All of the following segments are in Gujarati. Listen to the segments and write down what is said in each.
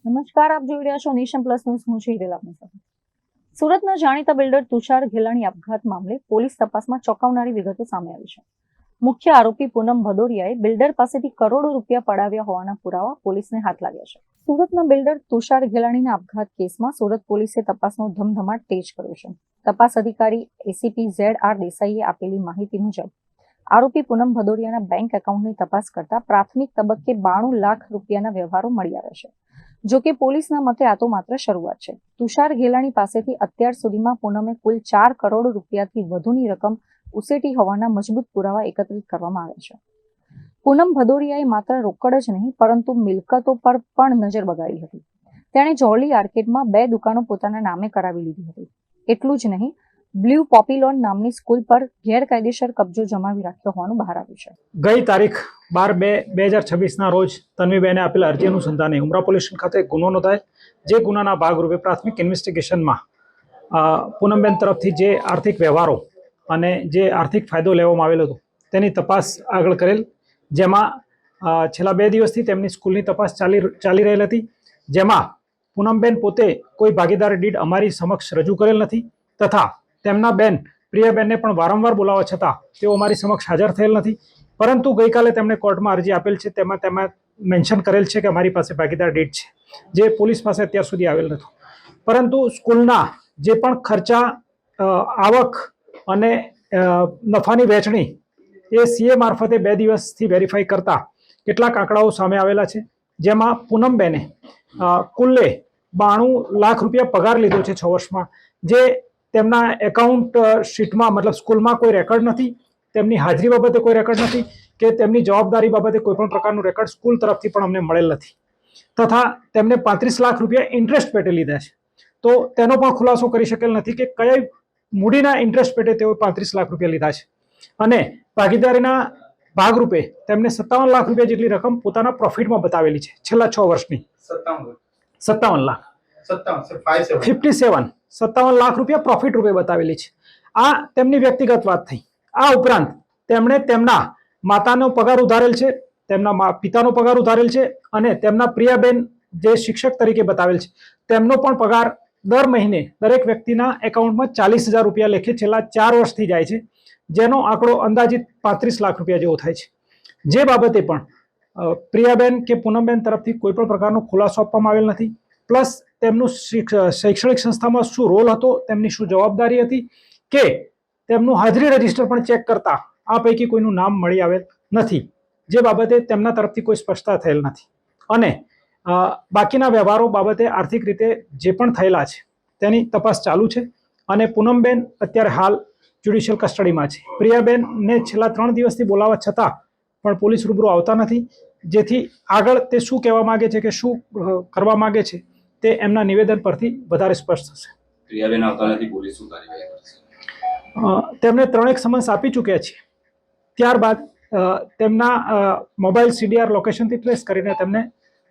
નમસ્કાર, આપ જોઈ રહ્યા છો નેશન પ્લસ ન્યૂઝ. હું છું હિરેલ આપની સાથે. સુરતના જાણીતા બિલ્ડર તુષાર ઘેલાણી આપઘાત મામલે પોલીસ તપાસમાં ચોંકાવનારી વિગતો સામે આવી છે. મુખ્ય આરોપી પૂનમ ભદોરિયાએ બિલ્ડર પાસેથી કરોડો રૂપિયા પડાવ્યા હોવાના પુરાવા પોલીસને હાથ લાગ્યા છે. સુરતના બિલ્ડર તુષાર ઘેલાણીના આપઘાત કેસમાં સુરત પોલીસે તપાસનો ધમધમાટ તેજ કર્યો છે. તપાસ અધિકારી એસીપી ZR દેસાઈએ આપેલી માહિતી મુજબ આરોપી પૂનમ ભદોરિયાના બેંક એકાઉન્ટની તપાસ કરતા પ્રાથમિક તબક્કે 92 લાખ રૂપિયાના વ્યવહારો મળી આવ્યા છે. જોકે પોલીસના મતે આ તો માત્ર શરૂઆત છે. તુષાર ઘેલાણી પાસેથી અત્યાર સુધીમાં પૂનમે કુલ 4 કરોડ રૂપિયાથી વધુની રકમ ઉસેટી હોવાના મજબૂત પુરાવા એકત્રિત કરવામાં આવ્યા છે. પૂનમ ભદોરિયાએ માત્ર રોકડ જ નહીં પરંતુ મિલકતો પર પણ નજર બગાડી હતી. તેણે જોલી આર્કેડમાં 2 દુકાનો પોતાના નામે કરાવી લીધી હતી. એટલું જ નહીં, બ્લુ પોપીલોન નામની સ્કૂલ પર ગેરકાયદેસર કબજો જમાવી રાખ્યો હોવાનું બહાર આવ્યું છે. ગઈ તારીખ 12/2/2026ના રોજ તન્વીબેને આપેલ અરજી અનુસંધાને ઉમરા પોલીસ સ્ટેશન ખાતે ગુનો નોંધાય. જે ગુનાના ભાગરૂપે પ્રાથમિક ઇન્વેસ્ટિગેશનમાં પૂનમબેન તરફથી જે આર્થિક વ્યવહારો અને જે આર્થિક ફાયદો લેવામાં આવેલો હતો તેની તપાસ આગળ કરેલ, જેમાં છેલ્લા 2 દિવસથી તેમની સ્કૂલની તપાસ ચાલી રહેલ હતી. જેમાં પૂનમબેન પોતે કોઈ ભાગીદારી ડીડ અમારી સમક્ષ રજૂ કરેલ નથી તથા તેમના બેન પ્રિયાબેનને પણ વારંવાર બોલાવવા છતાં તેઓ અમારી સમક્ષ હાજર થયેલ નથી. પરંતુ ગઈકાલે તેમણે કોર્ટમાં અરજી આપેલ છે, તેમાં મેન્શન કરેલ છે કે અમારી પાસે ભાગીદાર ડીડ છે, જે પોલીસ પાસે અત્યાર સુધી આવેલ નથી. પરંતુ સ્કૂલના જે પણ ખર્ચા, આવક અને નફાની વહેંચણી એ CA મારફતે 2 દિવસથી વેરીફાઈ કરતા કેટલાક આંકડાઓ સામે આવેલા છે. જેમાં પૂનમબેને કુલ્લે 92 લાખ રૂપિયા પગાર લીધો છે 6 વર્ષમાં, જે તેમના એકાઉન્ટ શીટમાં મતલબ સ્કૂલમાં કોઈ રેકોર્ડ નથી, તેમની હાજરી બાબતે કોઈ રેકોર્ડ નથી કે તેમની જવાબદારી બાબતે કોઈ પણ પ્રકારનું રેકોર્ડ સ્કૂલ તરફથી પણ અમને મળેલ નથી. તથા તેમને 35 લાખ રૂપિયા ઇન્ટરેસ્ટ પેટે લીધા છે. તો તેનો પણ ખુલાસો કરી શકેલ નથી કે કયા મૂડીના ઇન્ટરેસ્ટ પેટે તેઓ 35 લાખ રૂપિયા લીધા છે. અને ભાગીદારીના ભાગરૂપે તેમને 57 લાખ રૂપિયા જેટલી રકમ પોતાના પ્રોફિટમાં બતાવેલી છે છેલ્લા 6 વર્ષની. 57 લાખ 57 લાખ રૂપિયા પ્રોફિટ રૂપે બતાવેલી છે. આ તેમની વ્યક્તિગત વાત થઈ. આ ઉપરાંત તેમણે તેમના માતાનો પગાર ઉધારેલ છે, તેમના પિતાનો પગાર ઉધારેલ છે અને તેમના પ્રિયાબેન જે શિક્ષક તરીકે બતાવેલ છે તેમનો પણ પગાર દર મહિને દરેક વ્યક્તિના એકાઉન્ટમાં 40,000 રૂપિયા લેખે છેલ્લા 4 વર્ષથી જાય છે, જેનો આંકડો અંદાજિત 35 લાખ રૂપિયા જેવો થાય છે. જે બાબતે પણ પ્રિયાબેન કે પૂનમબેન તરફથી કોઈ પણ પ્રકારનો ખુલાસો આપવામાં આવેલ નથી. પ્લસ તેમનું શૈક્ષણિક સંસ્થામાં શું રોલ હતો, તેમની શું જવાબદારી હતી કે તેમનું હાજરી રજીસ્ટર પણ ચેક કરતા આ પૈકી કોઈનું નામ મળી આવેલ નથી, જે બાબતે તેમના તરફથી કોઈ સ્પષ્ટતા થયેલ નથી. અને બાકીના વ્યવહારો બાબતે આર્થિક રીતે જે પણ થયેલા છે તેની તપાસ ચાલુ છે. અને પૂનમબેન અત્યારે હાલ જ્યુડિશિયલ કસ્ટડીમાં છે. પ્રિયાબેનને છેલ્લા 3 દિવસથી બોલાવવા છતાં પણ પોલીસ રૂબરૂ આવતા નથી, જેથી આગળ તે શું કહેવા માંગે છે કે શું કરવા માંગે છે તે એમના નિવેદન પરથી વધારે સ્પષ્ટ થશે. પ્રિયાબેન આવતા નથી, પોલીસ શું કાર્યવાહી કરશે? તેમને 3 સમન્સ આપી ચૂક્યા છે. ત્યારબાદ તેમના મોબાઈલ CDR લોકેશનથી ટ્રેસ કરીને તેમને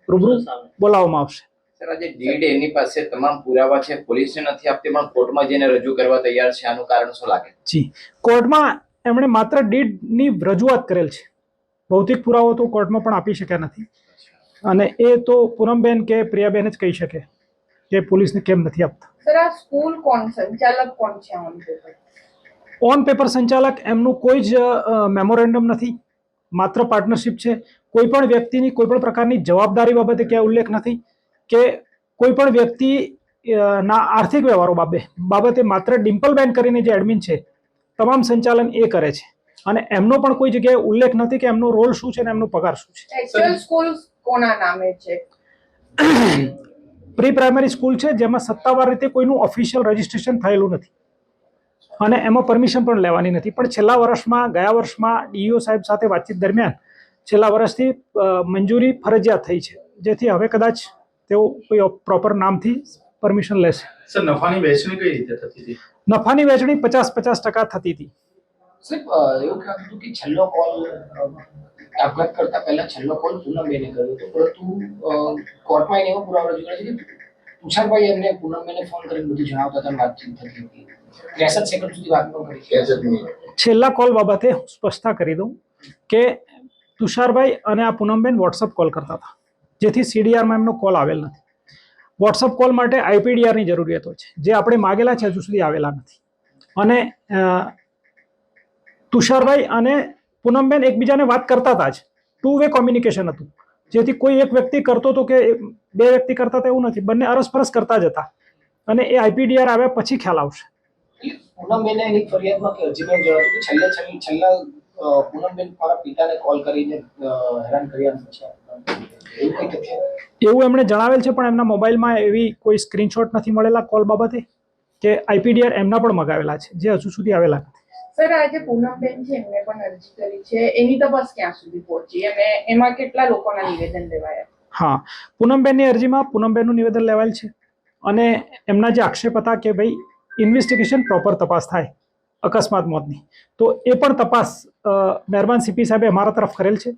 રૂબરૂ બોલાવવામાં આવશે. સર, આજે ડીડ એની પાસે તમામ પુરાવા છે, પોલીસને નથી આપતી પણ કોર્ટમાં જઈને રજૂ કરવા તૈયાર છે. આનું કારણ શું લાગે? જી, કોર્ટમાં એમણે માત્ર ડીડની રજૂઆત કરેલ છે. ભૌતિક પુરાવો તો કોર્ટમાં પણ આપી શક્યા નથી. અને એ તો પૂનમબેન કે પ્રિયાબેન જ કહી શકે કે પોલીસને કેમ નથી આપતા. સર, આ સ્કૂલ કોણ સંચાલક કોણ છે ઓન પેપર? ઓન પેપર સંચાલક એમનું કોઈ જ મેમોરેન્ડમ નથી, માત્ર પાર્ટનરશિપ છે. કોઈ પણ વ્યક્તિની કોઈ પણ પ્રકારની જવાબદારી બાબતે ક્યાં ઉલ્લેખ નથી કે કોઈ પણ વ્યક્તિ ના આર્થિક વ્યવહારો બાબતે માત્ર ડિમ્પલબેન કરીને જે એડમિન છે તમામ સંચાલન એ કરે છે. અને એમનો પણ કોઈ જગ્યાએ ઉલ્લેખ નથી કે એમનો રોલ શું છે અને એમનો પગાર શું છે. એક્ચ્યુઅલ સ્કૂલ કોના નામે છે? પ્રી પ્રાઇમરી સ્કૂલ છે, જેમાં સત્તાવાર રીતે કોઈનું ઓફિશિયલ રજીસ્ટ્રેશન થયેલું નથી અને એમાં પરમિશન પણ લેવાની નથી. પણ છેલ્લા વર્ષમાં, ગયા વર્ષમાં DO સાહેબ સાથે વાતચીત દરમિયાન છેલ્લા વર્ષથી મંજૂરી ફરજિયાત થઈ છે, જેથી હવે કદાચ તેઓ કોઈ પ્રોપર નામથી પરમિશન લેશે. સર, નફાની વહેંચણી કઈ રીતે થતી હતી? નફાની વહેંચણી 50-50% થતી હતી. સાહેબ, એવું કહેવાતું હતું કે છેલ્લો કોલ આપઘાત કરતા પહેલા છેલ્લો કોલ પૂનમબેને કર્યો હતો, પરંતુ કોર્ટમાં એવો પુરાવો રજૂ કરે છે કે તુષારભાઈ એમને પૂનમબેને ફોન કરીને બધું જણાવતા હતા, વાતચીત થતી હતી. 63 સેકન્ડ સુધી વાત ન કરી. છેલ્લા કોલ બાબતે સ્પષ્ટતા કરી દઉં કે તુષારભાઈ અને આ પૂનમબેન વોટ્સઅપ કોલ કરતા હતા, જેથી CDRમાં એમનો કોલ આવેલ નથી. વોટ્સઅપ કોલ માટે આઈપીડીઆરની જરૂરિયાત હોય છે, જે આપણે માગેલા છે હજુ સુધી આવેલા નથી. અને તુષારભાઈ અને પૂનમબેન એકબીજાને વાત કરતા હતા જ, 2 વે કોમ્યુનિકેશન હતું, જેથી કોઈ એક વ્યક્તિ કરતો હતો કે 2 વ્યક્તિ કરતા હતા એવું નથી, બંને અરસપરસ કરતા જ હતા. અને એ આઈપીડીઆર આવ્યા પછી ખ્યાલ આવશે. પૂનમબેને એની ફરિયાદમાં કે અરજીમાં જણાવ્યું કે છેલ્લા પૂનમબેન મારા પિતાને કોલ કરીને હેરાન કર્યા છે, એવું કંઈ તથ્ય? એવું એમણે જણાવેલ છે, પણ એમના મોબાઈલમાં એવી કોઈ સ્ક્રીનશોટ નથી મળેલા કોલ બાબતે, કે આઈપીડીઆર એમના પણ મગાવેલા છે, જે હજુ સુધી આવેલા નથી. સર, આજે પૂનમબેન છે એમને પણ અરજી કરી છે, એની તપાસ ક્યાં સુધી પહોંચી અને એમાં કેટલા લોકોના નિવેદન લેવાયા? હા, પૂનમબેનની અરજીમાં પૂનમબેનનું નિવેદન લેવાયેલ છે અને એમના જે આક્ષેપ હતા કે ભાઈ ઇન્વેસ્ટિગેશન પ્રોપર તપાસ થાય અકસ્માત મોતની, તો એ પણ તપાસ મહેરબાન સીપી સાહેબે અમારા તરફ કરેલ છે.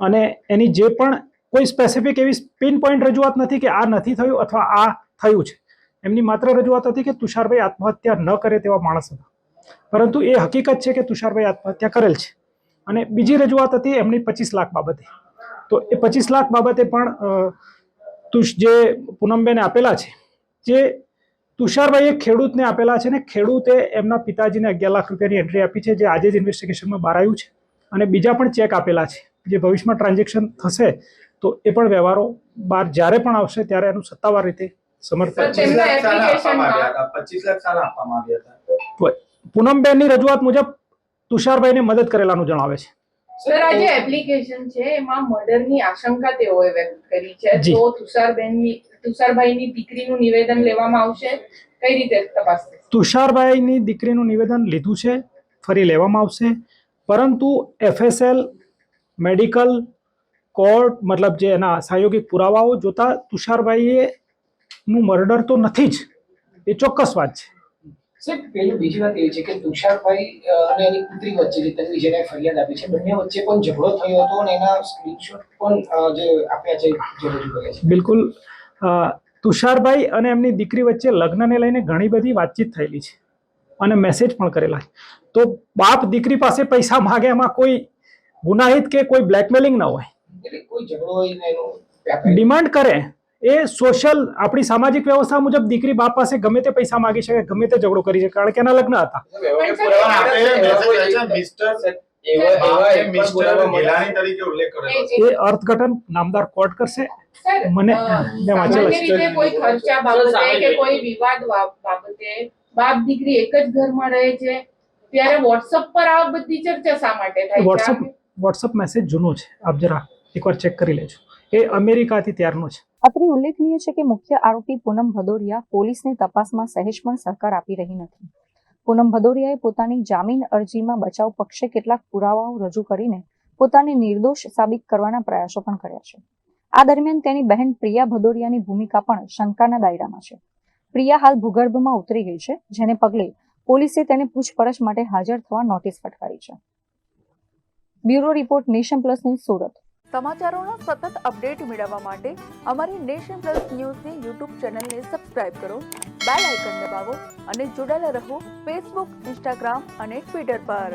અને એની જે પણ કોઈ સ્પેસિફિક એવી પિન પોઈન્ટ રજૂઆત નથી કે આ નથી થયું અથવા આ થયું છે. એમની માત્ર રજૂઆત હતી કે તુષારભાઈ આત્મહત્યા ન કરે તેવા માણસ હતા, પરંતુ એ હકીકત છે કે તુષારભાઈ આત્મહત્યા કરેલ છે. અને બીજી રજૂઆત હતી એમની 25 લાખ બાબતે, તો એ 25 લાખ બાબતે પણ જે પૂનમબેને આપેલા છે, જે તુષારભાઈએ ખેડૂતને આપેલા છે ને ખેડૂતે એમના પિતાજીને 11 લાખ રૂપિયાની એન્ટ્રી આપી છે, જે આજે જ ઇન્વેસ્ટિગેશનમાં બહાર આવ્યું છે. અને બીજા પણ ચેક આપેલા છે, જે ભવિષ્યમાં ટ્રાન્ઝેક્શન થશે તો એ પણ વ્યવહારો બહાર જ્યારે પણ આવશે ત્યારે એનું સત્તાવાર રીતે સમર્થન. 25 લાખ સાલા આપવામાં આવ્યા હતા. 25 લાખ સાલા આપવામાં આવ્યા હતા. પૂનમબેનની રજૂઆત મુજબ તુષારભાઈને મદદ કરેલાનું જણાવે છે. સર, આ જે એપ્લિકેશન છે એમાં મર્ડરની આશંકા તેઓએ વ્યક્ત કરી છે, જી. તો તુષારભાઈની દીકરીનું નિવેદન લેવામાં આવશે, કઈ રીતે તપાસ થશે? તુષારભાઈની દીકરીનું નિવેદન લીધું છે, ફરી લેવામાં આવશે, પરંતુ એફએસએલ, મેડિકલ, કોર્ટ, મતલબ જે એના સહયોગિક પુરાવાઓ જોતા તુષારભાઈએ નું મર્ડર તો નથી જ, એ ચોક્કસ વાત છે. સાહેબ, પેલું બીજી વાત એવી છે કે તુષારભાઈ અને એની પુત્રી વચ્ચે જે તન્વી જેને ફરિયાદ આપી છે, બંને વચ્ચે પણ ઝઘડો થયો હતો અને એના સ્ક્રીનશોટ પણ જે આપ્યા છે, જે રજૂ કર્યા છે. બિલકુલ. તુષારભાઈ અને એમની દીકરી વચ્ચે લગ્નને લઈને ઘણી બધી વાતચીત થયેલી છે અને મેસેજ પણ કરેલા છે. તો બાપ દીકરી પાસે પૈસા માગે એમાં કોઈ ગુનાહિત કે કોઈ બ્લેકમેલિંગ ન હોય. એટલે કોઈ ઝઘડો હોય ને એનું ડિમાન્ડ કરે એ સોશિયલ, આપણી સામાજિક વ્યવસ્થા મુજબ દીકરી બાપ પાસે ગમે તે પૈસા માગી શકે, ગમે તે ઝઘડો કરી શકે, કારણ કે એના લગ્ન હતા. એ અર્થઘટન નામદાર કોર્ટ કરશે. સર, મેં વાંચેલા સામાન્ય રીતે કોઈ ખર્ચા બાબતે કે કોઈ વિવાદ બાબતે બાપ દીકરી એક જ ઘરમાં રહે છે, ત્યારે વોટ્સઅપ પર આ બધી ચર્ચા શા માટે થાય છે? વોટ્સઅપ મેસેજ જૂનો છે, આપ જરા એકવાર ચેક કરી લેજો. એ અમેરિકાથી ત્યારનો છે. અત્રે ઉલ્લેખનીય છે કે મુખ્ય આરોપી પૂનમ ભદૌરિયા પોલીસની તપાસમાં સહેજ પણ સહકાર આપી રહી નથી. પૂનમ ભદૌરિયાએ પોતાની જામીન અરજીમાં બચાવ પક્ષે કેટલાક પુરાવાઓ રજૂ કરીને પોતાને નિર્દોષ સાબિત કરવાના પ્રયાસો પણ કર્યા છે. આ દરમિયાન તેની બહેન પ્રિયા ભદૌરિયાની ભૂમિકા પણ શંકાના દાયરામાં છે. પ્રિયા હાલ ભૂગર્ભમાં ઉતરી ગઈ છે, જેને પગલે પોલીસે તેને પૂછપરછ માટે હાજર થવા નોટિસ ફટકારી છે. Bureau report, nation plus news, Surat. સમાચારોના સતત અપડેટ મેળવવા માટે અમારી નેશન પ્લસ ન્યૂઝની યુટ્યુબ ચેનલને સબસ્ક્રાઇબ કરો, બેલ આઇકન દબાવો અને જોડાયેલા રહો ફેસબુક, ઇન્સ્ટાગ્રામ અને ટ્વિટર પર.